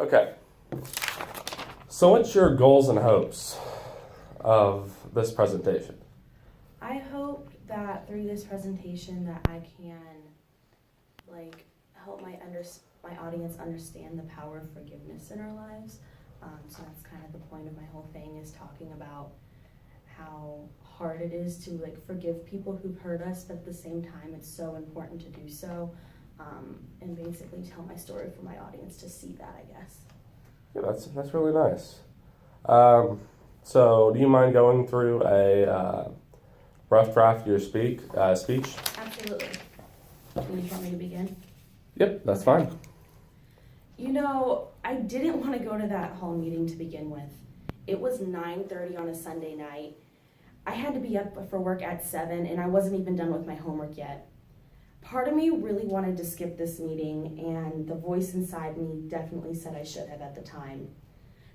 Okay. So what's your goals and hopes of this presentation? I hope that through this presentation that I can help my audience understand the power of forgiveness in our lives. So that's kind of the point of my whole thing, is talking about how hard it is to forgive people who've hurt us, but at the same time it's so important to do so, and basically tell my story for my audience to see that, I guess. Yeah, that's really nice. So do you mind going through a rough draft of your speech? Absolutely. Do you want me to begin? Yep, that's fine. You know, I didn't want to go to that hall meeting to begin with. It was 9:30 on a Sunday night. I had to be up for work at 7, and I wasn't even done with my homework yet. Part of me really wanted to skip this meeting, and the voice inside me definitely said I should have at the time.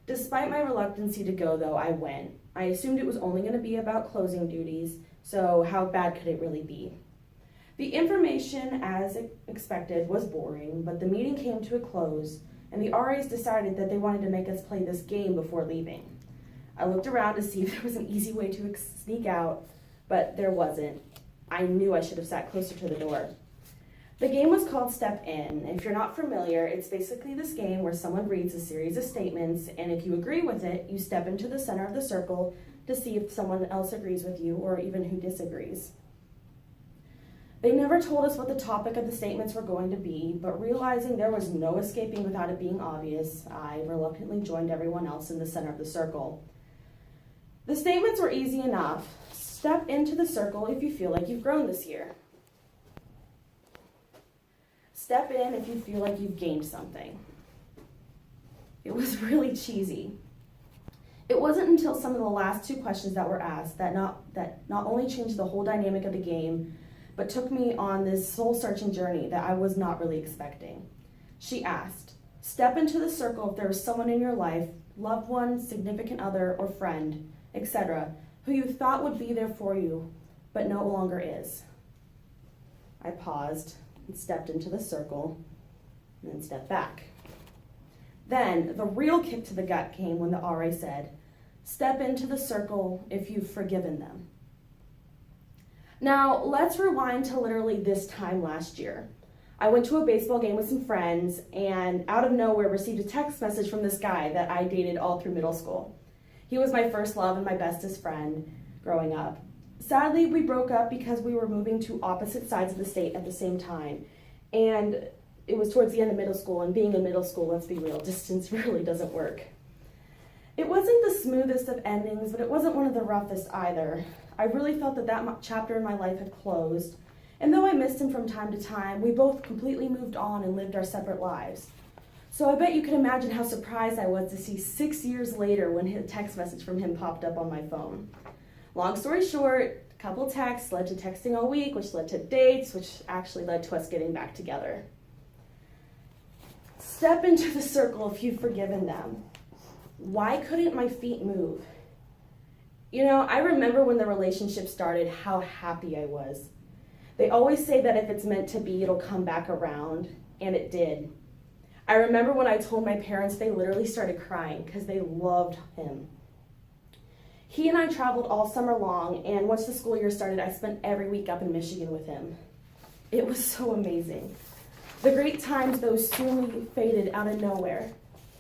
Despite my reluctancy to go, though, I went. I assumed it was only going to be about closing duties, so how bad could it really be? The information, as expected, was boring, but the meeting came to a close, and the RAs decided that they wanted to make us play this game before leaving. I looked around to see if there was an easy way to sneak out, but there wasn't. I knew I should have sat closer to the door. The game was called Step In. If you're not familiar, it's basically this game where someone reads a series of statements, and if you agree with it, you step into the center of the circle to see if someone else agrees with you or even who disagrees. They never told us what the topic of the statements were going to be, but realizing there was no escaping without it being obvious, I reluctantly joined everyone else in the center of the circle. The statements were easy enough. Step into the circle if you feel like you've grown this year. Step in if you feel like you've gained something. It was really cheesy. It wasn't until some of the last two questions that were asked that not only changed the whole dynamic of the game, but took me on this soul-searching journey that I was not really expecting. She asked, step into the circle if there was someone in your life, loved one, significant other, or friend, etc., who you thought would be there for you, but no longer is. I paused and stepped into the circle, and then stepped back. Then the real kick to the gut came when the RA said, step into the circle if you've forgiven them. Now, let's rewind to literally this time last year. I went to a baseball game with some friends, and out of nowhere received a text message from this guy that I dated all through middle school. He was my first love and my bestest friend growing up. Sadly, we broke up because we were moving to opposite sides of the state at the same time, and it was towards the end of middle school, and being in middle school, let's be real, distance really doesn't work. It wasn't the smoothest of endings, but it wasn't one of the roughest either. I really felt that chapter in my life had closed, and though I missed him from time to time, we both completely moved on and lived our separate lives. So I bet you can imagine how surprised I was to see 6 years later when a text message from him popped up on my phone. Long story short, a couple texts led to texting all week, which led to dates, which actually led to us getting back together. Step into the circle if you've forgiven them. Why couldn't my feet move? You know, I remember when the relationship started how happy I was. They always say that if it's meant to be, it'll come back around, and it did. I remember when I told my parents, they literally started crying because they loved him. He and I traveled all summer long, and once the school year started, I spent every week up in Michigan with him. It was so amazing. The great times, though, soon faded out of nowhere.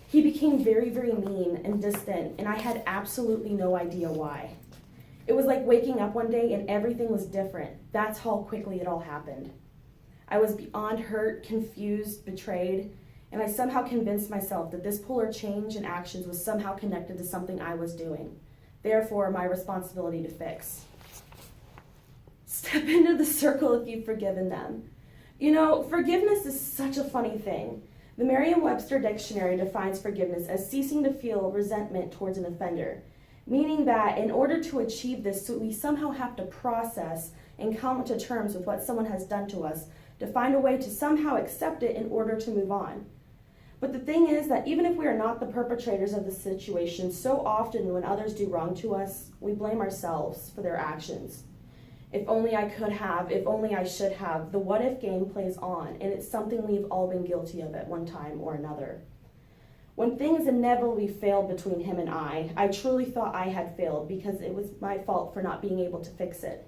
He became very, very mean and distant, and I had absolutely no idea why. It was like waking up one day and everything was different. That's how quickly it all happened. I was beyond hurt, confused, betrayed, and I somehow convinced myself that this polar change in actions was somehow connected to something I was doing. Therefore, my responsibility to fix. Step into the circle if you've forgiven them. You know, forgiveness is such a funny thing. The Merriam-Webster dictionary defines forgiveness as ceasing to feel resentment towards an offender, meaning that in order to achieve this, we somehow have to process and come to terms with what someone has done to us to find a way to somehow accept it in order to move on. But the thing is that even if we are not the perpetrators of the situation, so often when others do wrong to us, we blame ourselves for their actions. If only I could have, if only I should have, the what if game plays on, and it's something we've all been guilty of at one time or another. When things inevitably failed between him and I truly thought I had failed because it was my fault for not being able to fix it.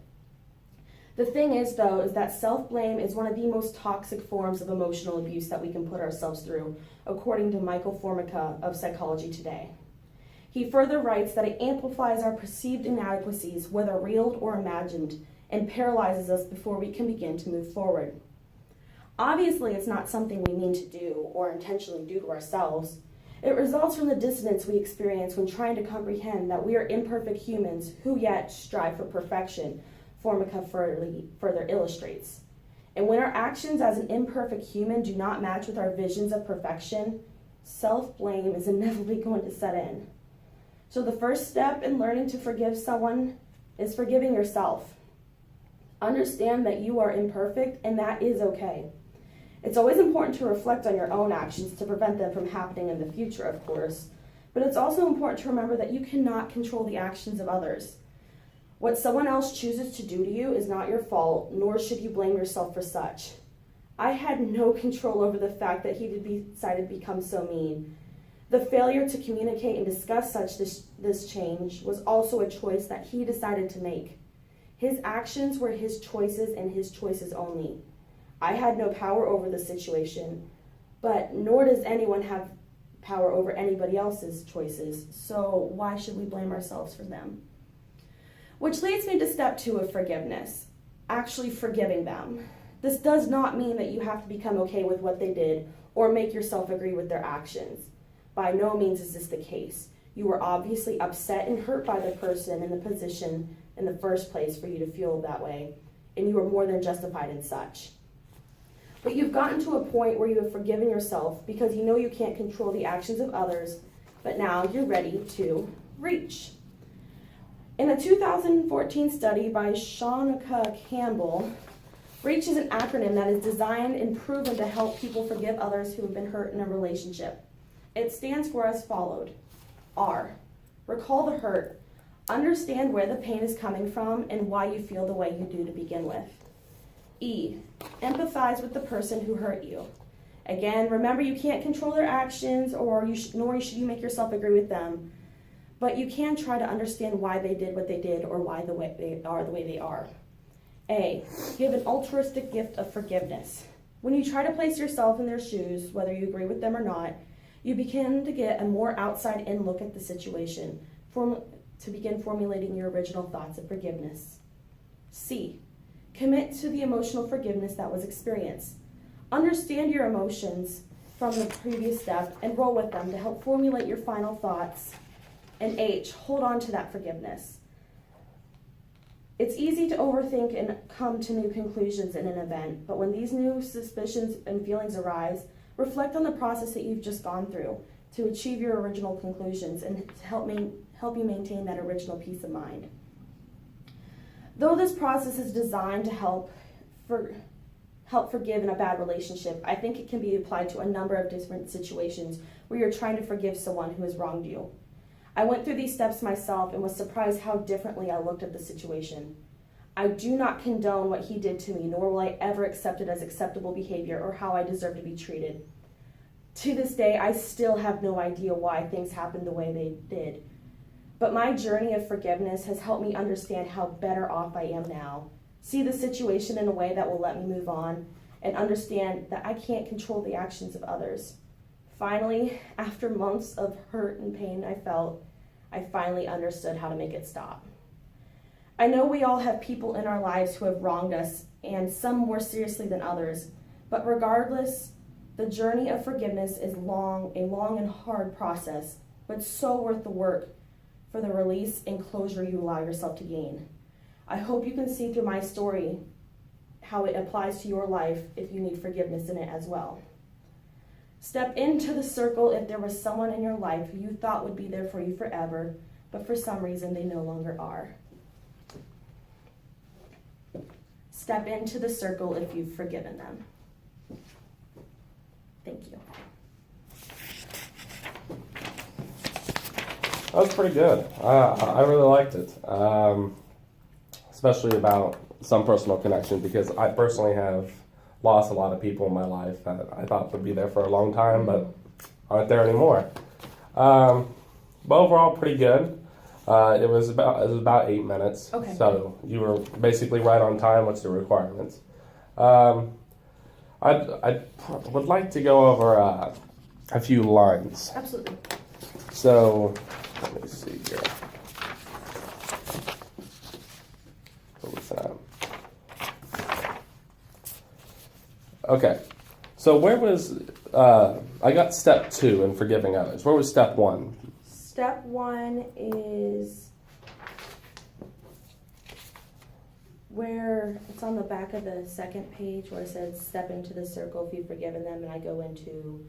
The thing is, though, is that self-blame is one of the most toxic forms of emotional abuse that we can put ourselves through, according to Michael Formica of Psychology Today. He further writes that it amplifies our perceived inadequacies, whether real or imagined, and paralyzes us before we can begin to move forward. Obviously, it's not something we mean to do or intentionally do to ourselves. It results from the dissonance we experience when trying to comprehend that we are imperfect humans who yet strive for perfection, Formica further illustrates. And when our actions as an imperfect human do not match with our visions of perfection, self-blame is inevitably going to set in. So the first step in learning to forgive someone is forgiving yourself. Understand that you are imperfect and that is okay. It's always important to reflect on your own actions to prevent them from happening in the future, of course, but it's also important to remember that you cannot control the actions of others. What someone else chooses to do to you is not your fault, nor should you blame yourself for such. I had no control over the fact that he decided to become so mean. The failure to communicate and discuss this change was also a choice that he decided to make. His actions were his choices and his choices only. I had no power over the situation, but nor does anyone have power over anybody else's choices, so why should we blame ourselves for them? Which leads me to step 2 of forgiveness, actually forgiving them. This does not mean that you have to become okay with what they did or make yourself agree with their actions. By no means is this the case. You were obviously upset and hurt by the person in the position in the first place for you to feel that way, and you are more than justified in such. But you've gotten to a point where you have forgiven yourself because you know you can't control the actions of others, but now you're ready to reach. In a 2014 study by Shanika Campbell, REACH is an acronym that is designed and proven to help people forgive others who have been hurt in a relationship. It stands for as followed. R, recall the hurt. Understand where the pain is coming from and why you feel the way you do to begin with. E, empathize with the person who hurt you. Again, remember you can't control their actions nor should you make yourself agree with them, but you can try to understand why they did what they did or why the way they are. A, give an altruistic gift of forgiveness. When you try to place yourself in their shoes, whether you agree with them or not, you begin to get a more outside-in look at the situation to begin formulating your original thoughts of forgiveness. C, commit to the emotional forgiveness that was experienced. Understand your emotions from the previous step and roll with them to help formulate your final thoughts. And H, hold on to that forgiveness. It's easy to overthink and come to new conclusions in an event, but when these new suspicions and feelings arise, reflect on the process that you've just gone through to achieve your original conclusions and to help you maintain that original peace of mind. Though this process is designed to help forgive in a bad relationship, I think it can be applied to a number of different situations where you're trying to forgive someone who has wronged you. I went through these steps myself and was surprised how differently I looked at the situation. I do not condone what he did to me, nor will I ever accept it as acceptable behavior or how I deserve to be treated. To this day, I still have no idea why things happened the way they did. But my journey of forgiveness has helped me understand how better off I am now, see the situation in a way that will let me move on, and understand that I can't control the actions of others. Finally, after months of hurt and pain I felt, I finally understood how to make it stop. I know we all have people in our lives who have wronged us, and some more seriously than others, but regardless, the journey of forgiveness is a long and hard process, but so worth the work for the release and closure you allow yourself to gain. I hope you can see through my story how it applies to your life if you need forgiveness in it as well. Step into the circle if there was someone in your life who you thought would be there for you forever, but for some reason they no longer are. Step into the circle if you've forgiven them. Thank you. That was pretty good. I really liked it, especially about some personal connection, because I personally have lost a lot of people in my life that I thought would be there for a long time, but aren't there anymore. But overall, pretty good. It was about 8 minutes. Okay. So you were basically right on time. What's the requirements? I would like to go over a few lines. Absolutely. So let me see here. What was that? Okay. So where was I got step 2 in forgiving others? Where was step 1? Step 1 is where it's on the back of the second page where it says step into the circle if you've forgiven them, and I go into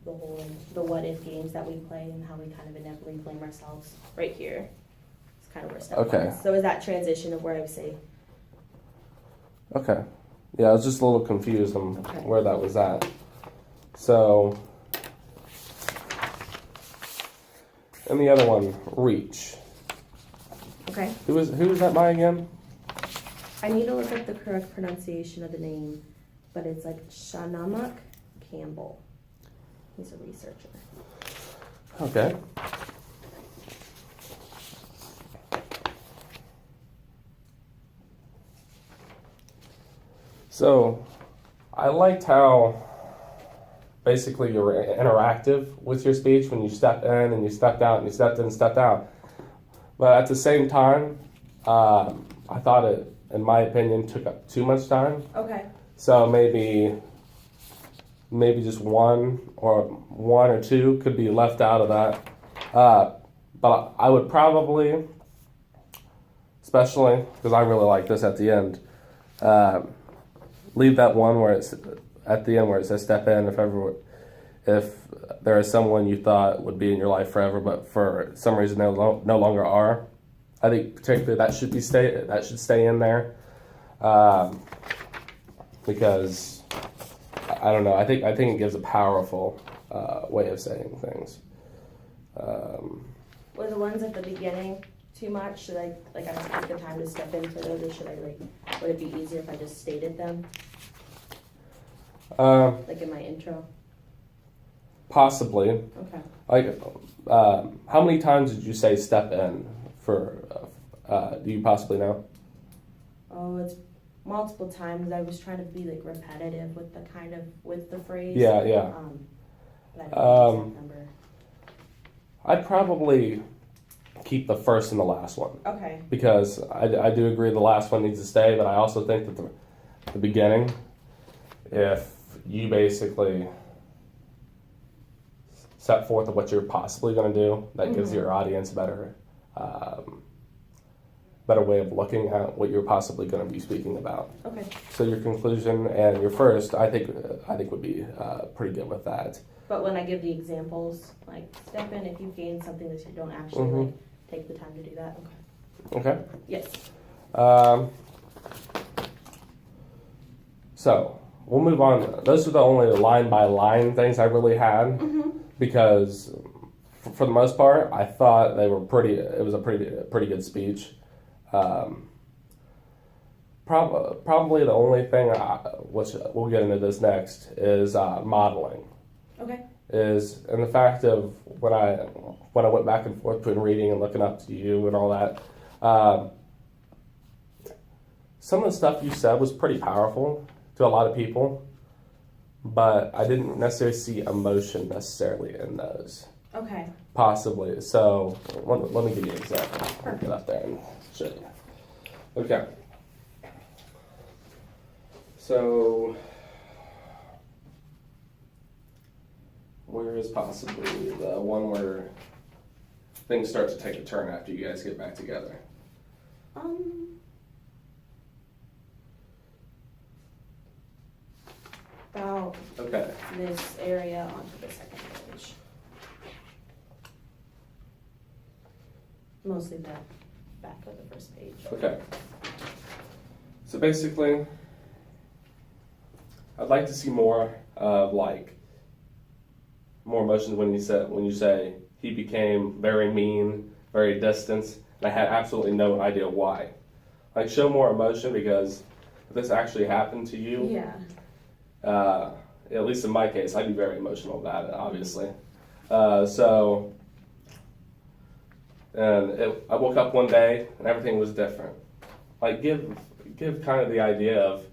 the what if games that we play and how we kind of inevitably blame ourselves right here. It's kind of where step 1 is. So is that transition of where I would say. Okay. Yeah, I was just a little confused on where that was at. So, and the other one, reach. Okay. Who was that by again? I need to look up the correct pronunciation of the name, but it's like Shanamak Campbell. He's a researcher. Okay. So, I liked how basically you were interactive with your speech when you stepped in and you stepped out and you stepped in and stepped out. But at the same time, I thought it, in my opinion, took up too much time. Okay. So maybe just one or two could be left out of that. But I would probably, especially because I really like this at the end, leave that one where it's at the end where it says step in if there is someone you thought would be in your life forever, but for some reason no longer are. I think particularly that should stay in there, because I don't know. I think it gives a powerful way of saying things. Were the ones at the beginning too much? Should I I don't take the time to step in for those, or should I would it be easier if I just stated them? In my intro? Possibly. Okay. How many times did you say step in for, do you possibly know? Oh, it's multiple times. I was trying to be repetitive with the phrase. Yeah. But I don't remember. I'd probably keep the first and the last one. Okay. Because I do agree the last one needs to stay, but I also think that the beginning, if you basically set forth of what you're possibly going to do, that gives your audience a better way of looking at what you're possibly going to be speaking about. Okay. So your conclusion and your first, I think would be pretty good with that. But when I give the examples, step in if you gain something that you don't actually take the time to do that. Okay. Okay. Yes. So we'll move on. Those are the only line by line things I really had, because for the most part, I thought they were pretty. It was a pretty good speech. Probably the only thing, which we'll get into this next, is modeling. Okay. Is in the fact of when I went back and forth between reading and looking up to you and all that. Some of the stuff you said was pretty powerful to a lot of people, but I didn't necessarily see emotion necessarily in those. Okay. Possibly. So let me give you an example. I'll get up there and show you. Okay. So where is possibly the one where things start to take a turn after you guys get back together? About this area onto the second page. Mostly the back of the first page. Okay. So basically, I'd like to see more of more emotions when you say he became very mean, very distant, and I had absolutely no idea why. Show more emotion, because if this actually happened to you, Yeah. at least in my case, I'd be very emotional about it, obviously. So, I woke up one day and everything was different. Like, give kind of the idea of,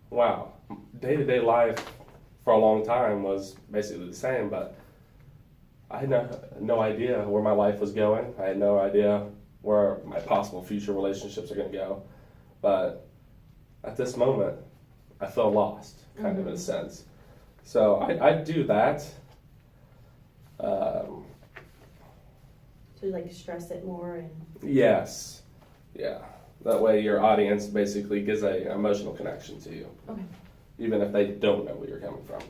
wow, day-to-day life for a long time was basically the same, but I had no idea where my life was going. I had no idea where my possible future relationships are going to go. But at this moment, I feel lost, kind of in a sense. So I do that. So like stress it more and. Yes. Yeah. That way your audience basically gets a emotional connection to you. Okay. Even if they don't know where you're coming from.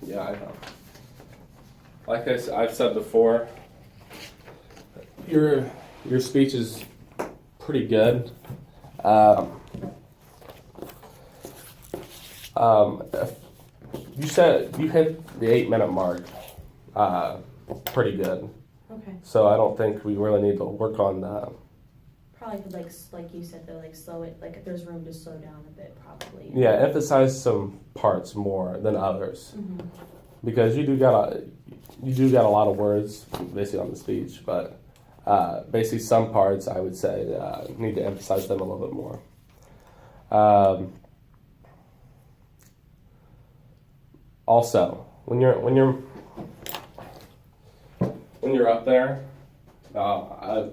Yeah, I know. Like I've said before, your speech is pretty good. You said you hit the 8-minute mark pretty good. Okay. So I don't think we really need to work on that. Probably could like you said though, like slow it, like if there's room to slow down a bit, probably. Yeah, emphasize some parts more than others. Mm-hmm. Because you do got a lot of words basically on the speech, but basically some parts I would say need to emphasize them a little bit more. Also, when you're up there, I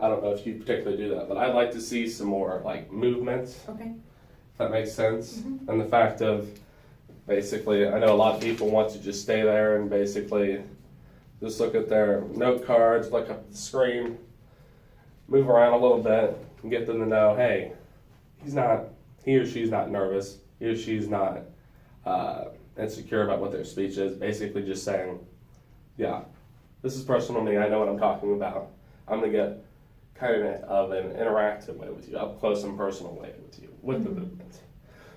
don't know if you particularly do that, but I'd like to see some more like movement. Okay. If that makes sense. Mm-hmm. And the fact of basically, I know a lot of people want to just stay there and basically just look at their note cards, look up at the screen, move around a little bit, and get them to know, hey, he or she's not nervous, he or she's not insecure about what their speech is. Basically just saying, yeah, this is personal to me, I know what I'm talking about. I'm going to get kind of an interactive way with you, up close and personal way with you, with the movement.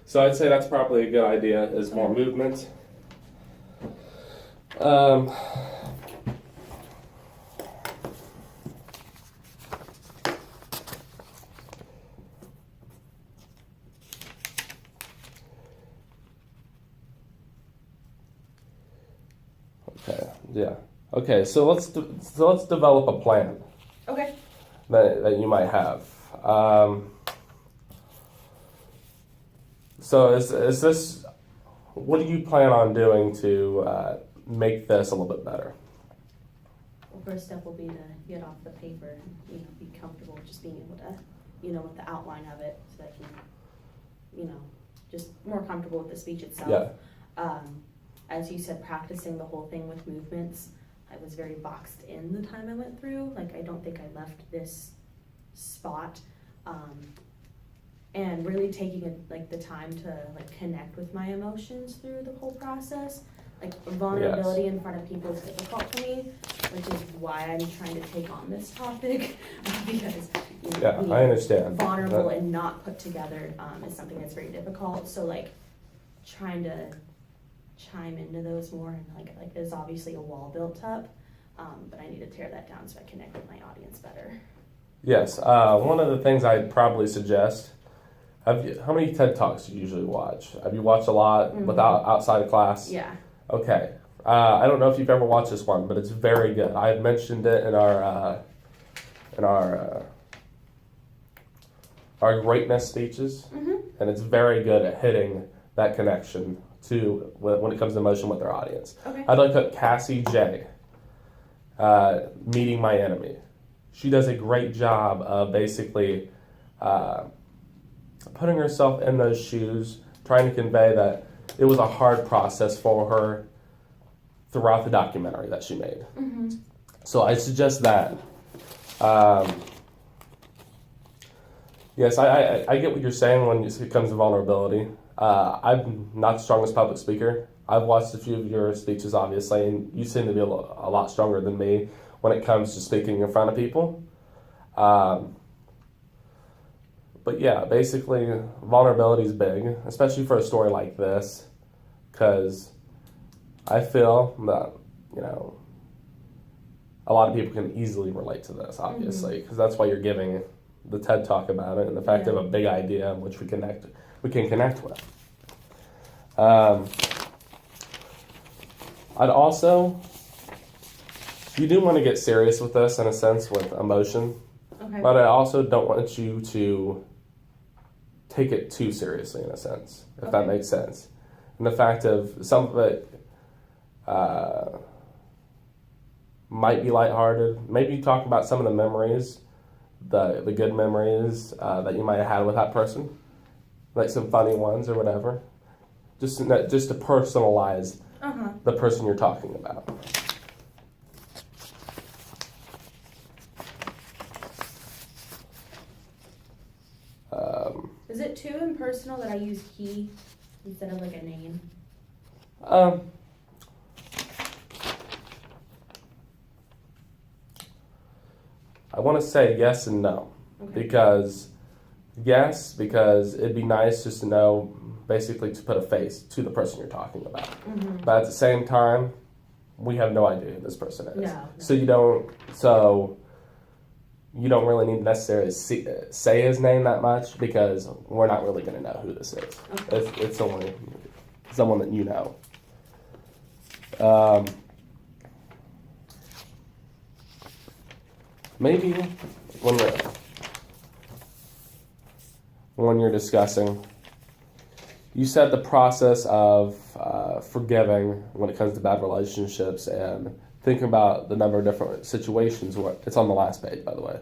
So I'd say that's probably a good idea, is more movement. Okay, yeah. Okay, so let's develop a plan Okay. that you might have. So is this, what do you plan on doing to make this a little bit better? Well, first step will be to get off the paper and be comfortable just being able to, with the outline of it, so that I can, just more comfortable with the speech itself. Yeah. As you said, practicing the whole thing with movements, I was very boxed in the time I went through. Like, I don't think I left this spot. And really taking the time to connect with my emotions through the whole process. Like, vulnerability in front of people is difficult for me, which is why I'm trying to take on this topic because Yeah, I understand. vulnerable and not put together is something that's very difficult. So trying to chime into those more, and there's obviously a wall built up, but I need to tear that down so I connect with my audience better. Yes, one of the things I'd probably suggest. How many TED Talks do you usually watch? Have you watched a lot without outside of class? Yeah. Okay. I don't know if you've ever watched this one, but it's very good. I had mentioned it in our greatness speeches, and it's very good at hitting that connection to when it comes to emotion with their audience. Okay. I'd like to put Cassie J. Meeting My Enemy. She does a great job of basically putting herself in those shoes, trying to convey that it was a hard process for her throughout the documentary that she made. So I suggest that. Yes, I get what you're saying when it comes to vulnerability. I'm not the strongest public speaker. I've watched a few of your speeches, obviously, and you seem to be a lot stronger than me when it comes to speaking in front of people. But yeah, basically, vulnerability is big, especially for a story like this, because I feel that, a lot of people can easily relate to this, obviously, because that's why you're giving the TED Talk about it and the fact of a big idea which we can connect with. I'd also, you do want to get serious with this in a sense with emotion, Okay. but I also don't want you to take it too seriously in a sense, if that makes sense. And the fact of some of it might be lighthearted. Maybe you talk about some of the memories, the good memories that you might have had with that person, like some funny ones or whatever. Just to personalize the person you're talking about. Is it too impersonal that I use he instead of like a name? I want to say yes and no. Okay. Because it'd be nice just to know, basically to put a face to the person you're talking about. But at the same time, we have no idea who this person is. No. So you don't really need to necessarily say his name that much because we're not really going to know who this is. Okay. It's only someone that you know. Maybe when you're discussing, you said the process of forgiving when it comes to bad relationships and thinking about the number of different situations where it's on the last page, by the way,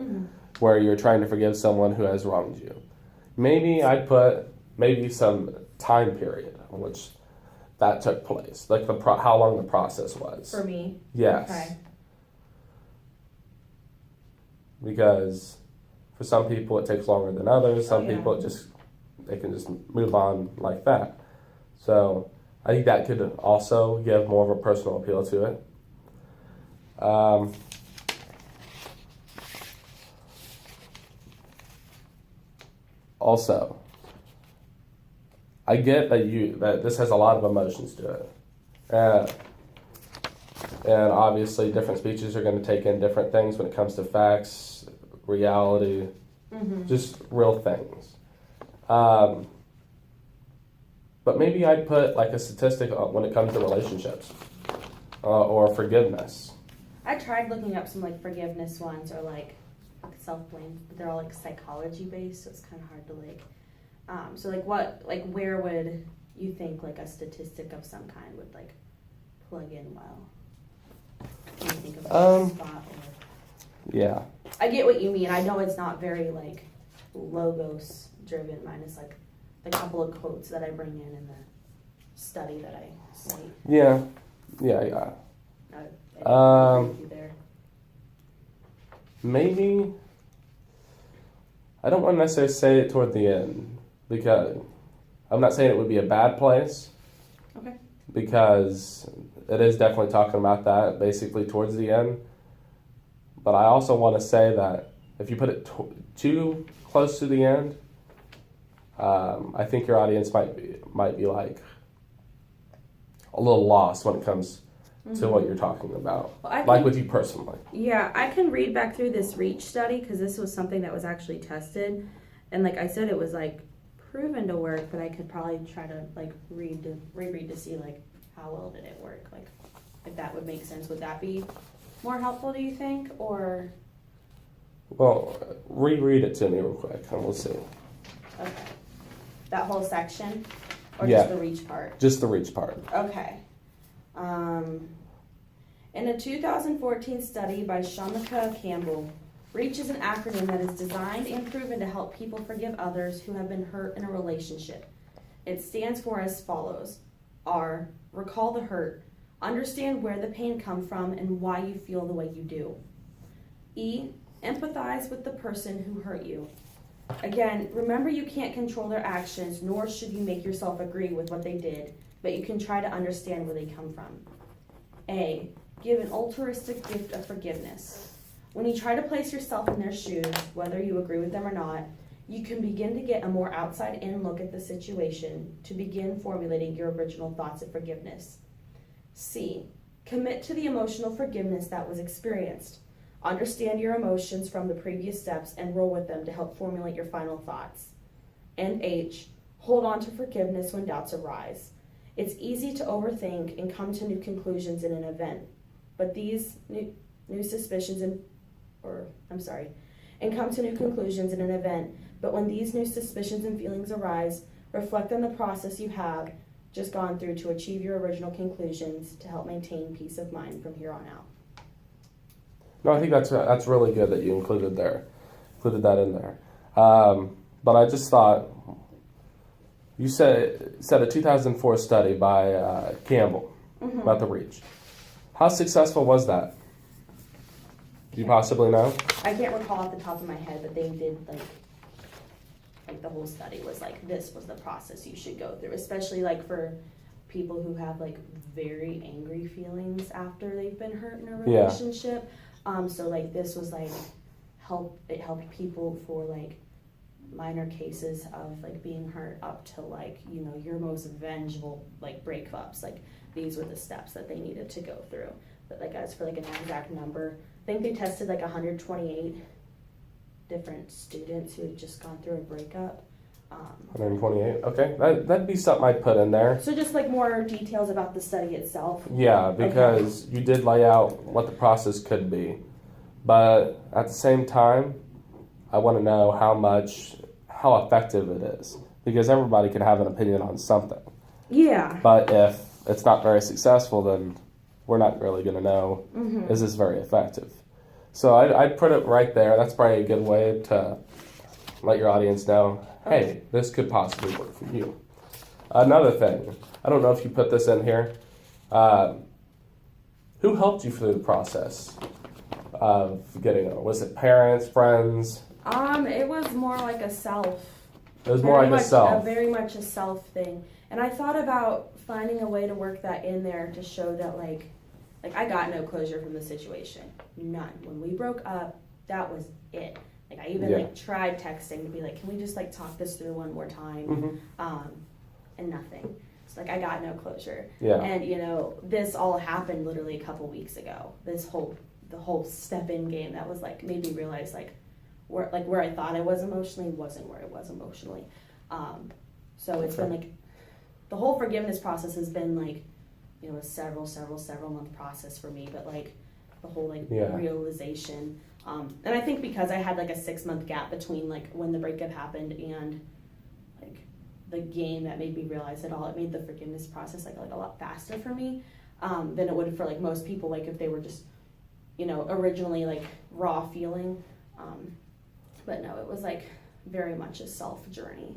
where you're trying to forgive someone who has wronged you. Maybe I'd put some time period in which that took place, like how long the process was. For me? Yes. Okay. Because for some people it takes longer than others. Some yeah. people they can just move on like that. So I think that could also give more of a personal appeal to it. Also, I get that this has a lot of emotions to it. And obviously different speeches are going to take in different things when it comes to facts, reality, just real things. But maybe I'd put like a statistic when it comes to relationships or forgiveness. I tried looking up some like forgiveness ones or like self-blame, but they're all like psychology based, so it's kind of hard to like. So like where would you think like a statistic of some kind would like plug in well? Can you think of a spot or? Yeah. I get what you mean. I know it's not very like logos driven, minus like the couple of quotes that I bring in the study that I cite. Yeah. I agree with you there. Maybe I don't want to necessarily say it toward the end because I'm not saying it would be a bad place. Okay. Because it is definitely talking about that basically towards the end. But I also want to say that if you put it too close to the end, I think your audience might be like a little lost when it comes to what you're talking about, Well, with you personally. Yeah, I can read back through this REACH study because this was something that was actually tested, and like I said, it was like proven to work. But I could probably try to like reread to see like how well did it work, like if that would make sense. Would that be more helpful, do you think, or? Well, reread it to me real quick and we'll see. Okay. That whole section, or Yeah. just the REACH part? Just the REACH part. Okay. In a 2014 study by Shamika Campbell, REACH is an acronym that is designed and proven to help people forgive others who have been hurt in a relationship. It stands for as follows. R, recall the hurt. Understand where the pain comes from and why you feel the way you do. E, empathize with the person who hurt you. Again, remember you can't control their actions, nor should you make yourself agree with what they did, but you can try to understand where they come from. A, give an altruistic gift of forgiveness. When you try to place yourself in their shoes, whether you agree with them or not, you can begin to get a more outside-in look at the situation to begin formulating your original thoughts of forgiveness. C, commit to the emotional forgiveness that was experienced. Understand your emotions from the previous steps and roll with them to help formulate your final thoughts. And H, hold on to forgiveness when doubts arise. It's easy to overthink and come to new conclusions in an event, but these new suspicions and come to new conclusions in an event, but when these new suspicions and feelings arise, reflect on the process you have just gone through to achieve your original conclusions to help maintain peace of mind from here on out. No, I think that's really good that you included that in there. But I just thought, you said a 2004 study by Campbell about the reach. How successful was that? Do you possibly know? I can't recall off the top of my head, but they did like the whole study was like, this was the process you should go through, especially like for people who have like very angry feelings after they've been hurt in a relationship. So like this was like it helped people for like minor cases of like being hurt up to like, you know, your most vengeful like breakups. Like these were the steps that they needed to go through. But like as for like an exact number, I think they tested like 128 different students who had just gone through a breakup. 128. Okay, that'd be something I'd put in there. So just like more details about the study itself. Yeah, because you did lay out what the process could be, but at the same time, I want to know how effective it is, because everybody can have an opinion on something. Yeah. But if it's not very successful, then we're not really going to know, is this very effective? So I'd put it right there. That's probably a good way to let your audience know, hey, this could possibly work for you. Another thing, I don't know if you put this in here. Who helped you through the process of getting it? Was it parents, friends? It was more like a self. It was more like a self. Very much a self thing. And I thought about finding a way to work that in there to show that like I got no closure from the situation. None. When we broke up, that was it. Like I even like tried texting to be like, can we just like talk this through one more time? And nothing. It's like I got no closure. Yeah. And you know, this all happened literally a couple weeks ago. The whole step in game that was like made me realize like where I thought I was emotionally wasn't where I was emotionally. So it's been like the whole forgiveness process has been like, you know, a several month process for me, but like the whole like realization. And I think because I had like a 6-month gap between like when the breakup happened and like the game that made me realize it all, it made the forgiveness process like a lot faster for me than it would for like most people, like if they were just, you know, originally like raw feeling. But no, it was like very much a self journey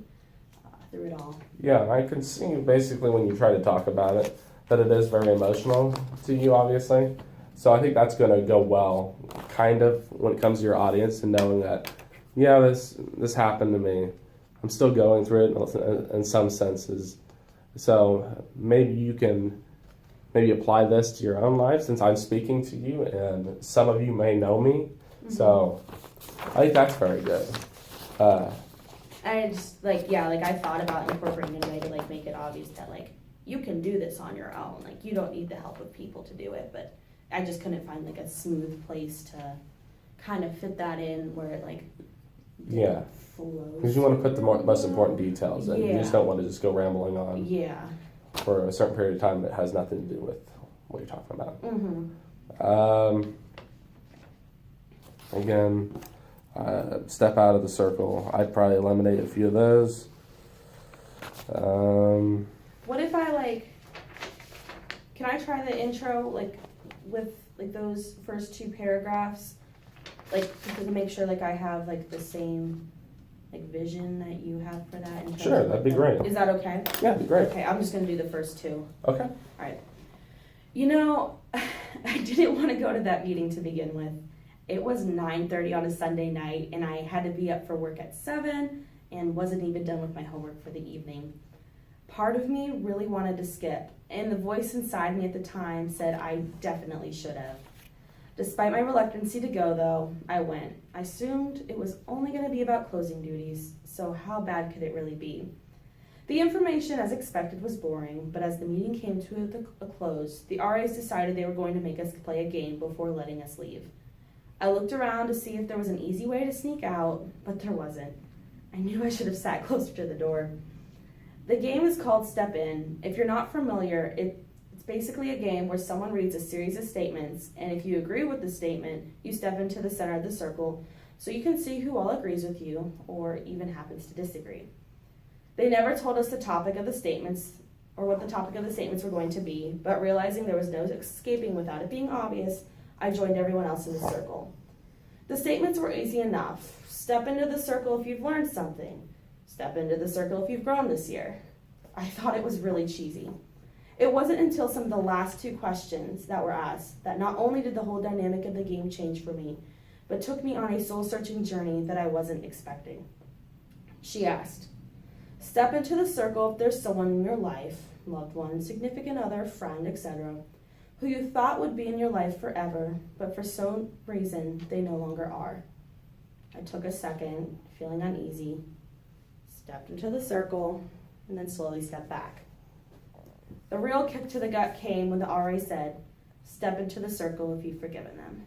through it all. Yeah, I can see basically when you try to talk about it that it is very emotional to you, obviously. So I think that's going to go well, kind of, when it comes to your audience and knowing that, yeah, this happened to me. I'm still going through it in some senses. So maybe you can apply this to your own life since I'm speaking to you and some of you may know me. So I think that's very good. I just I thought about incorporating a way to like make it obvious that like you can do this on your own. Like you don't need the help of people to do it, but I just couldn't find like a smooth place to kind of fit that in where it like flows. Because you want to put the most important details in. You just don't want to just go rambling on for a certain period of time that has nothing to do with what you're talking about. Again, step out of the circle. I'd probably eliminate a few of those. What if I can I try the intro with those first 2 paragraphs, to make sure I have the same vision that you have for that? Sure, that'd be great. Is that okay? Yeah, that'd be great. Okay, I'm just gonna do the first 2. Okay. All right. You know, I didn't want to go to that meeting to begin with. It was 9:30 on a Sunday night, and I had to be up for work at 7 and wasn't even done with my homework for the evening. Part of me really wanted to skip, and the voice inside me at the time said I definitely should have. Despite my reluctancy to go, though, I went. I assumed it was only going to be about closing duties, so how bad could it really be? The information, as expected, was boring, but as the meeting came to a close, the RAs decided they were going to make us play a game before letting us leave. I looked around to see if there was an easy way to sneak out, but there wasn't. I knew I should have sat closer to the door. The game is called Step In. If you're not familiar, it's basically a game where someone reads a series of statements, and if you agree with the statement, you step into the center of the circle so you can see who all agrees with you or even happens to disagree. They never told us the topic of the statements or what the topic of the statements were going to be, but realizing there was no escaping without it being obvious, I joined everyone else in the circle. The statements were easy enough. Step into the circle if you've learned something. Step into the circle if you've grown this year. I thought it was really cheesy. It wasn't until some of the last two questions that were asked that not only did the whole dynamic of the game change for me, but took me on a soul-searching journey that I wasn't expecting. She asked, step into the circle if there's someone in your life, loved one, significant other, friend, etc., who you thought would be in your life forever, but for some reason they no longer are. I took a second, feeling uneasy, stepped into the circle, and then slowly stepped back. The real kick to the gut came when the RA said, step into the circle if you've forgiven them.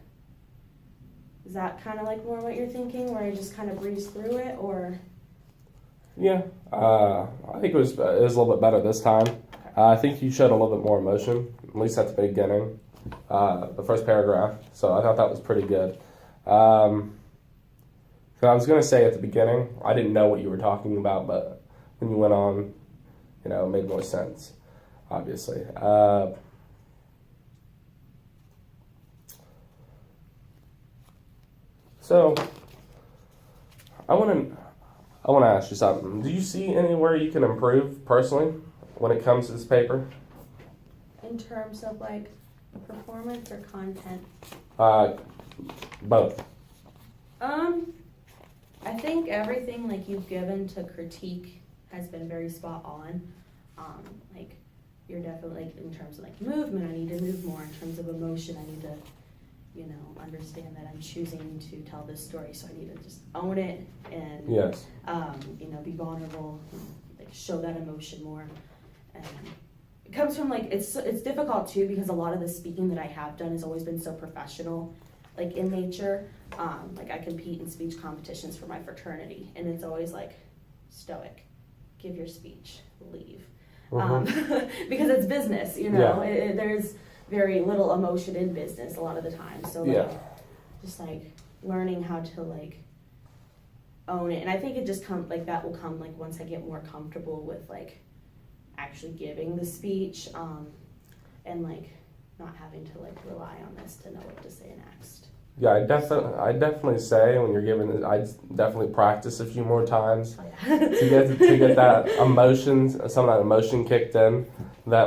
Is that kind of like more what you're thinking, where you just kind of breeze through it, or? Yeah, I think it was a little bit better this time. I think you showed a little bit more emotion, at least at the beginning, the first paragraph. So I thought that was pretty good. So I was going to say at the beginning, I didn't know what you were talking about, but when you went on, it made more sense, obviously. So I want to ask you something. Do you see anywhere you can improve personally when it comes to this paper? In terms of like performance or content? Both. I think everything like you've given to critique has been very spot on. Like you're definitely like in terms of like movement, I need to move more. In terms of emotion, I need to, understand that I'm choosing to tell this story, so I need to just own it and Yes. Be vulnerable, like show that emotion more. And it comes from like it's difficult too because a lot of the speaking that I have done has always been so professional, like in nature. Like I compete in speech competitions for my fraternity, and it's always like stoic, give your speech, leave, because it's business. Yeah. There's very little emotion in business a lot of the time. So like, just like learning how to like own it, and I think it just that will come like once I get more comfortable with like actually giving the speech, and like not having to like rely on this to know what to say next. Yeah, I definitely say when you're giving it, I definitely practice a few more times Oh, yeah. to get that emotion, some of that emotion kicked in. That